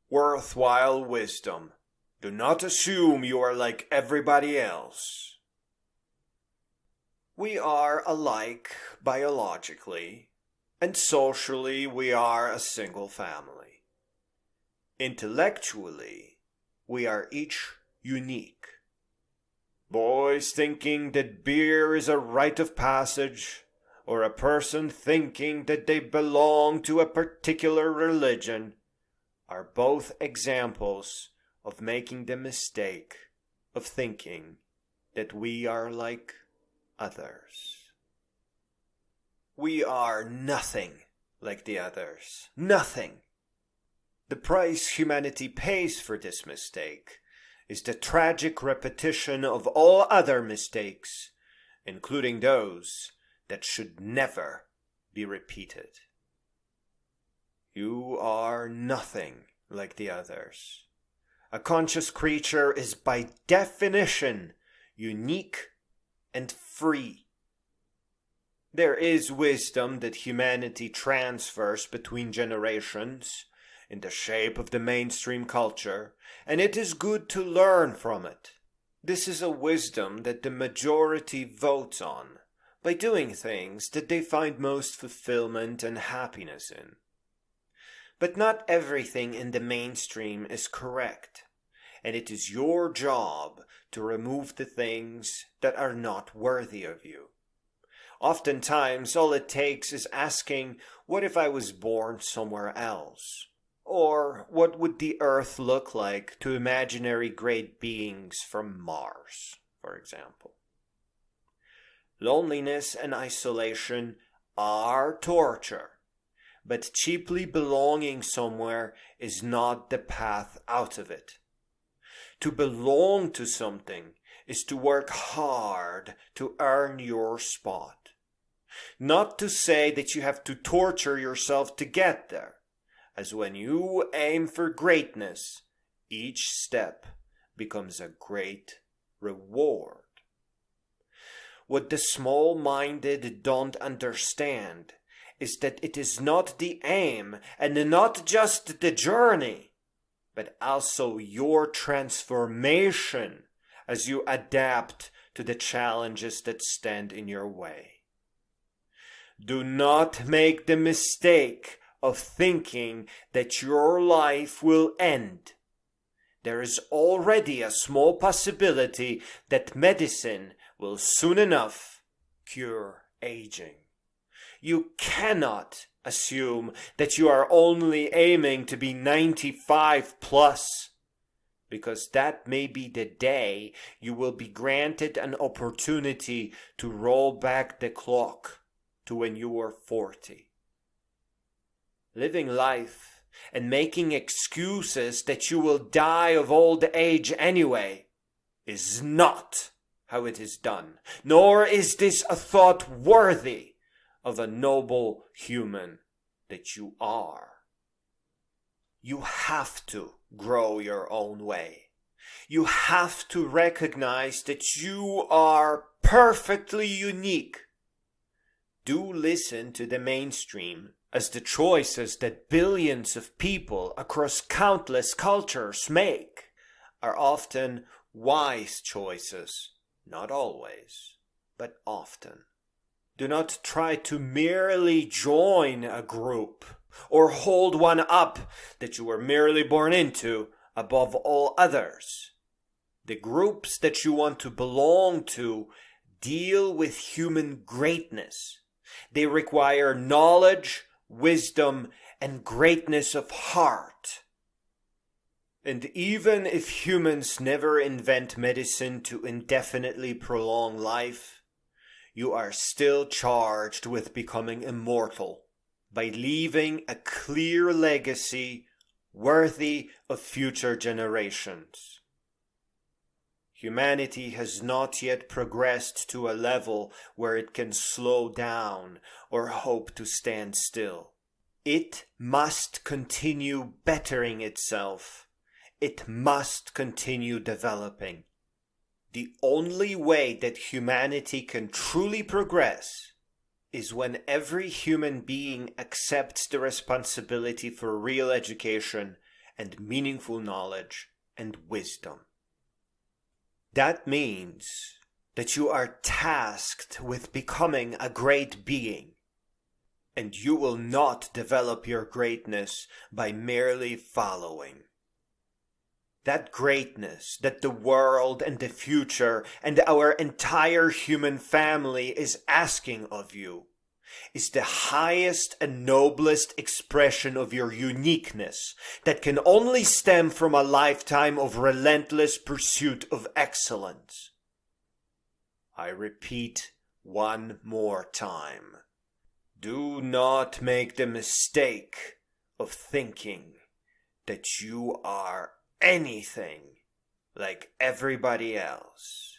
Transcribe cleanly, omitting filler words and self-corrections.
Worthwhile wisdom. Do not assume you are like everybody else. We are alike biologically, and socially we are a single family. Intellectually, we are each unique. Boys thinking that beer is a rite of passage, or a person thinking that they belong to a particular religion, are both examples of making the mistake of thinking that we are like others. We are nothing like the others. Nothing. The price humanity pays for this mistake is the tragic repetition of all other mistakes, including those that should never be repeated. You are nothing like the others. A conscious creature is by definition unique and free. There is wisdom that humanity transfers between generations in the shape of the mainstream culture, and it is good to learn from it. This is a wisdom that the majority votes on by doing things that they find most fulfillment and happiness in. But not everything in the mainstream is correct, and it is your job to remove the things that are not worthy of you. Oftentimes, all it takes is asking, what if I was born somewhere else? Or what would the earth look like to imaginary great beings from Mars, for example? Loneliness and isolation are torture, but cheaply belonging somewhere is not the path out of it. To belong to something is to work hard to earn your spot. Not to say that you have to torture yourself to get there, as when you aim for greatness, each step becomes a great reward. What the small-minded don't understand is that it is not the aim and not just the journey, but also your transformation as you adapt to the challenges that stand in your way. Do not make the mistake of thinking that your life will end. There is already a small possibility that medicine will soon enough cure aging. You cannot assume that you are only aiming to be 95 plus, because that may be the day you will be granted an opportunity to roll back the clock to when you were 40. Living life and making excuses that you will die of old age anyway is not how it is done, nor is this a thought worthy of a noble human that you are. You have to grow your own way. You have to recognize that you are perfectly unique. Do listen to the mainstream, as the choices that billions of people across countless cultures make are often wise choices. Not always, but often. Do not try to merely join a group or hold one up that you were merely born into above all others. The groups that you want to belong to deal with human greatness. They require knowledge, wisdom, and greatness of heart. And even if humans never invent medicine to indefinitely prolong life, you are still charged with becoming immortal by leaving a clear legacy worthy of future generations. Humanity has not yet progressed to a level where it can slow down or hope to stand still. It must continue bettering itself. It must continue developing. The only way that humanity can truly progress is when every human being accepts the responsibility for real education and meaningful knowledge and wisdom. That means that you are tasked with becoming a great being, and you will not develop your greatness by merely following. That greatness that the world and the future and our entire human family is asking of you is the highest and noblest expression of your uniqueness that can only stem from a lifetime of relentless pursuit of excellence. I repeat one more time. Do not make the mistake of thinking that you are anything like everybody else.